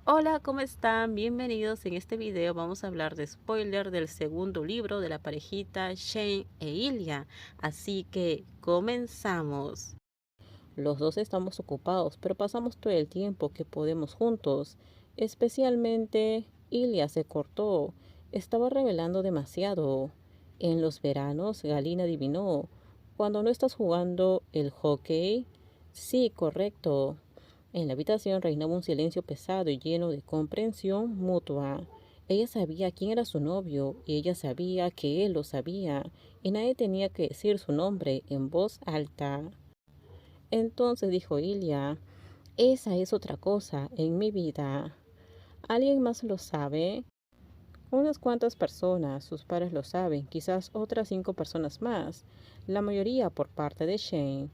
Hola, ¿cómo están? Bienvenidos. En este video vamos a hablar de spoiler del segundo libro de la parejita Shane e Ilya. Así que comenzamos. Los dos estamos ocupados, pero pasamos todo el tiempo que podemos juntos. Especialmente Ilya se cortó. Estaba revelando demasiado. En los veranos, Galina adivinó. Cuando no estás jugando el hockey. Sí, correcto. En la habitación reinaba un silencio pesado y lleno de comprensión mutua. Ella sabía quién era su novio y ella sabía que él lo sabía y nadie tenía que decir su nombre en voz alta. Entonces dijo Ilia, esa es otra cosa en mi vida. ¿Alguien más lo sabe? Unas cuantas personas, sus padres lo saben, quizás otras 5 personas más, la mayoría por parte de Shane.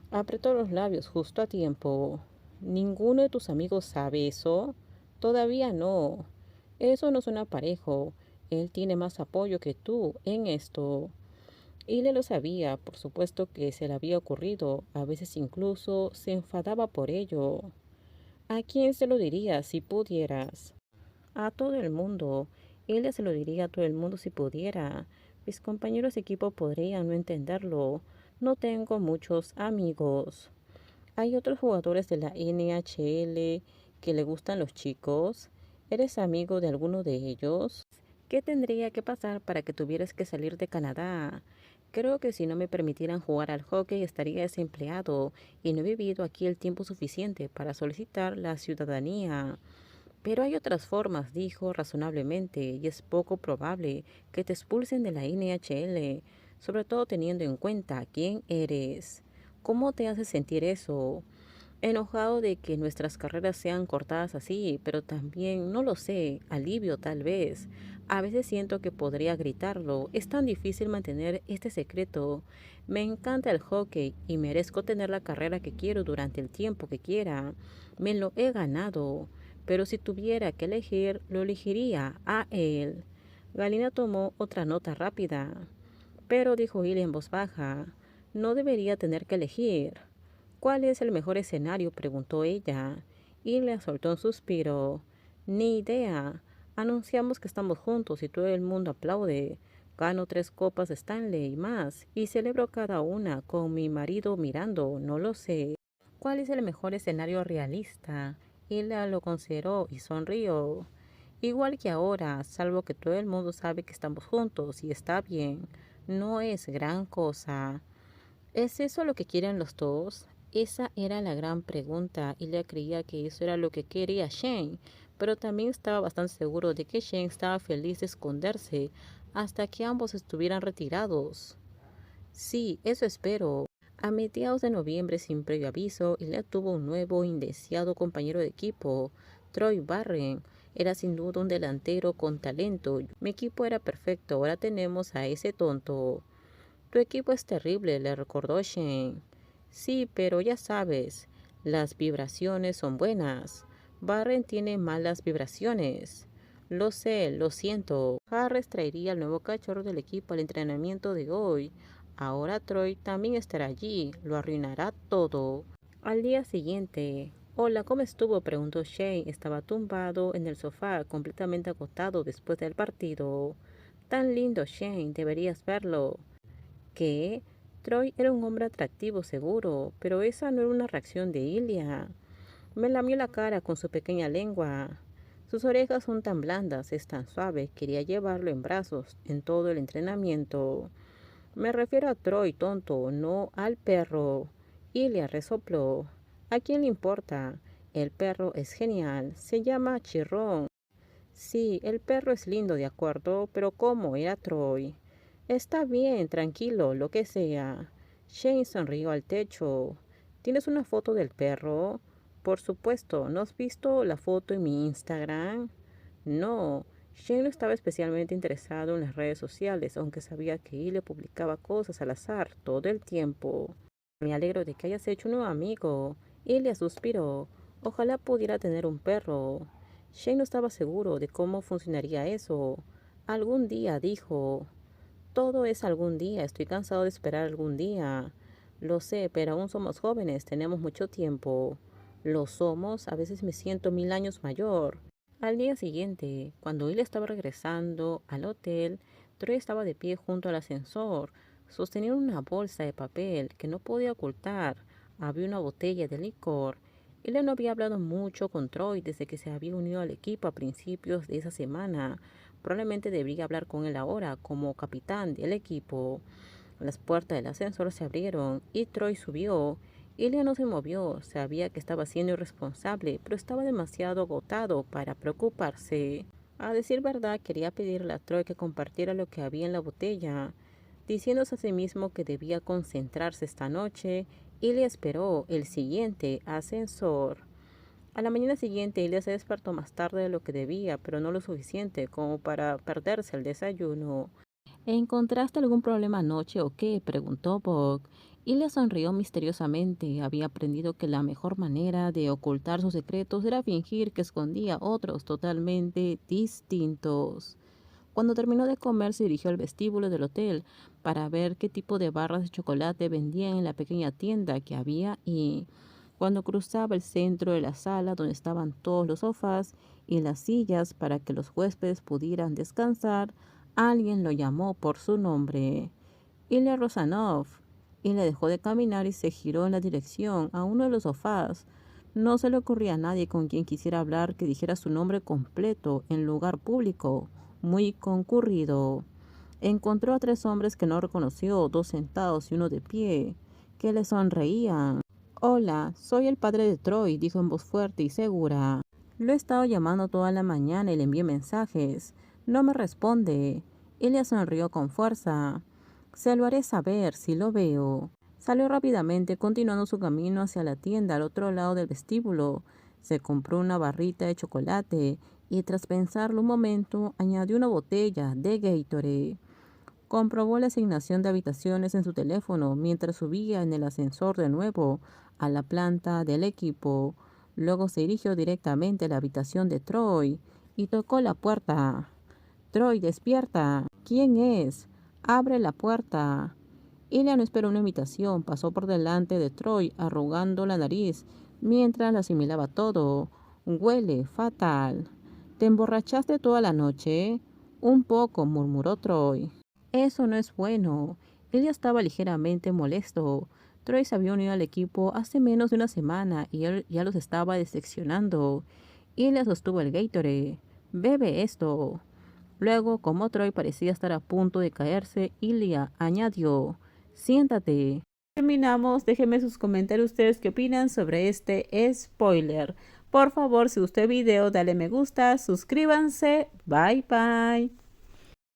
Apretó los labios justo a tiempo. ¿Ninguno de tus amigos sabe eso? Todavía no. Eso no suena parejo. Él tiene más apoyo que tú en esto. Y le lo sabía, por supuesto que se le había ocurrido, a veces incluso se enfadaba por ello. ¿A quién se lo diría si pudieras? A todo el mundo. Ella se lo diría a todo el mundo si pudiera. Mis compañeros de equipo podrían no entenderlo. No tengo muchos amigos. ¿Hay otros jugadores de la NHL que le gustan los chicos? ¿Eres amigo de alguno de ellos? ¿Qué tendría que pasar para que tuvieras que salir de Canadá? Creo que si no me permitieran jugar al hockey estaría desempleado y no he vivido aquí el tiempo suficiente para solicitar la ciudadanía. Pero hay otras formas, dijo razonablemente, y es poco probable que te expulsen de la NHL, sobre todo teniendo en cuenta quién eres. ¿Cómo te hace sentir eso? Enojado de que nuestras carreras sean cortadas así, pero también, no lo sé, alivio tal vez. A veces siento que podría gritarlo. Es tan difícil mantener este secreto. Me encanta el hockey y merezco tener la carrera que quiero durante el tiempo que quiera. Me lo he ganado. Pero si tuviera que elegir, lo elegiría a él. Galina tomó otra nota rápida. Pero dijo Ilya en voz baja, no debería tener que elegir. ¿Cuál es el mejor escenario? Preguntó ella. Ilya soltó un suspiro. Ni idea. Anunciamos que estamos juntos y todo el mundo aplaude. Gano 3 copas Stanley y más, y celebro cada una con mi marido mirando, no lo sé. ¿Cuál es el mejor escenario realista? Ilya lo consideró y sonrió. Igual que ahora, salvo que todo el mundo sabe que estamos juntos y está bien. No es gran cosa. ¿Es eso lo que quieren los dos? Esa era la gran pregunta y ella creía que eso era lo que quería Shane, pero también estaba bastante seguro de que Shane estaba feliz de esconderse hasta que ambos estuvieran retirados. Sí, eso espero. A mediados de noviembre, sin previo aviso, Ilya tuvo un nuevo indeseado compañero de equipo, Troy Barren. Era sin duda un delantero con talento. Mi equipo era perfecto, ahora tenemos a ese tonto. Tu equipo es terrible, le recordó Shane. Sí, pero ya sabes, las vibraciones son buenas. Barren tiene malas vibraciones. Lo sé, lo siento. Harris traería al nuevo cachorro del equipo al entrenamiento de hoy. Ahora Troy también estará allí. Lo arruinará todo. Al día siguiente. Hola, ¿cómo estuvo? Preguntó Shane. Estaba tumbado en el sofá, completamente agotado después del partido. Tan lindo, Shane. Deberías verlo. ¿Qué? Troy era un hombre atractivo, seguro, pero esa no era una reacción de Ilya. Me lamió la cara con su pequeña lengua. Sus orejas son tan blandas, es tan suave. Quería llevarlo en brazos en todo el entrenamiento. Me refiero a Troy, tonto, no al perro. Ilya resopló. ¿A quién le importa? El perro es genial. Se llama Chirrón. Sí, el perro es lindo, de acuerdo, pero ¿cómo era Troy? Está bien, tranquilo, lo que sea. Shane sonrió al techo. ¿Tienes una foto del perro? Por supuesto, ¿no has visto la foto en mi Instagram? No, Shane no estaba especialmente interesado en las redes sociales, aunque sabía que él le publicaba cosas al azar todo el tiempo. Me alegro de que hayas hecho un nuevo amigo. Ilya suspiró. Ojalá pudiera tener un perro. Shane no estaba seguro de cómo funcionaría eso. Algún día, dijo. Todo es algún día. Estoy cansado de esperar algún día. Lo sé, pero aún somos jóvenes. Tenemos mucho tiempo. Lo somos, a veces me siento 1000 años mayor. Al día siguiente, cuando él estaba regresando al hotel, Troy estaba de pie junto al ascensor, sosteniendo una bolsa de papel que no podía ocultar. Había una botella de licor. Él no había hablado mucho con Troy desde que se había unido al equipo a principios de esa semana. Probablemente debería hablar con él ahora como capitán del equipo. Las puertas del ascensor se abrieron y Troy subió. Ilya no se movió, sabía que estaba siendo irresponsable, pero estaba demasiado agotado para preocuparse. A decir verdad, quería pedirle a Troy que compartiera lo que había en la botella. Diciéndose a sí mismo que debía concentrarse esta noche, Ilya esperó el siguiente ascensor. A la mañana siguiente, Ilya se despertó más tarde de lo que debía, pero no lo suficiente como para perderse el desayuno. ¿Encontraste algún problema anoche o qué? Preguntó Bob. Y le sonrió misteriosamente. Había aprendido que la mejor manera de ocultar sus secretos era fingir que escondía otros totalmente distintos. Cuando terminó de comer, se dirigió al vestíbulo del hotel para ver qué tipo de barras de chocolate vendían en la pequeña tienda que había y cuando cruzaba el centro de la sala donde estaban todos los sofás y las sillas para que los huéspedes pudieran descansar, alguien lo llamó por su nombre. Ilya Rosanov. Y le dejó de caminar y se giró en la dirección a uno de los sofás. No se le ocurría a nadie con quien quisiera hablar que dijera su nombre completo en lugar público, muy concurrido. Encontró a 3 hombres que no reconoció, 2 sentados y uno de pie, que le sonreían. Hola, soy el padre de Troy, dijo en voz fuerte y segura. Lo he estado llamando toda la mañana y le envié mensajes. No me responde. Ella sonrió con fuerza. Se lo haré saber si lo veo. Salió rápidamente, continuando su camino hacia la tienda al otro lado del vestíbulo. Se compró una barrita de chocolate y tras pensarlo un momento, añadió una botella de Gatorade. Comprobó la asignación de habitaciones en su teléfono mientras subía en el ascensor de nuevo a la planta del equipo. Luego se dirigió directamente a la habitación de Troy y tocó la puerta. Troy, despierta. ¿Quién es? Abre la puerta. Ilya no esperó una invitación, pasó por delante de Troy arrugando la nariz mientras asimilaba todo. Huele fatal. ¿Te emborrachaste toda la noche? Un poco, murmuró Troy. Eso no es bueno. Ilya estaba ligeramente molesto. Troy se había unido al equipo hace menos de una semana y él ya los estaba decepcionando. Ilya sostuvo el Gatorade. Bebe esto. Luego, como Troy parecía estar a punto de caerse, Ilya añadió, siéntate. Terminamos, déjenme sus comentarios ustedes qué opinan sobre este spoiler. Por favor, si gustó el video, dale me gusta, suscríbanse, bye bye.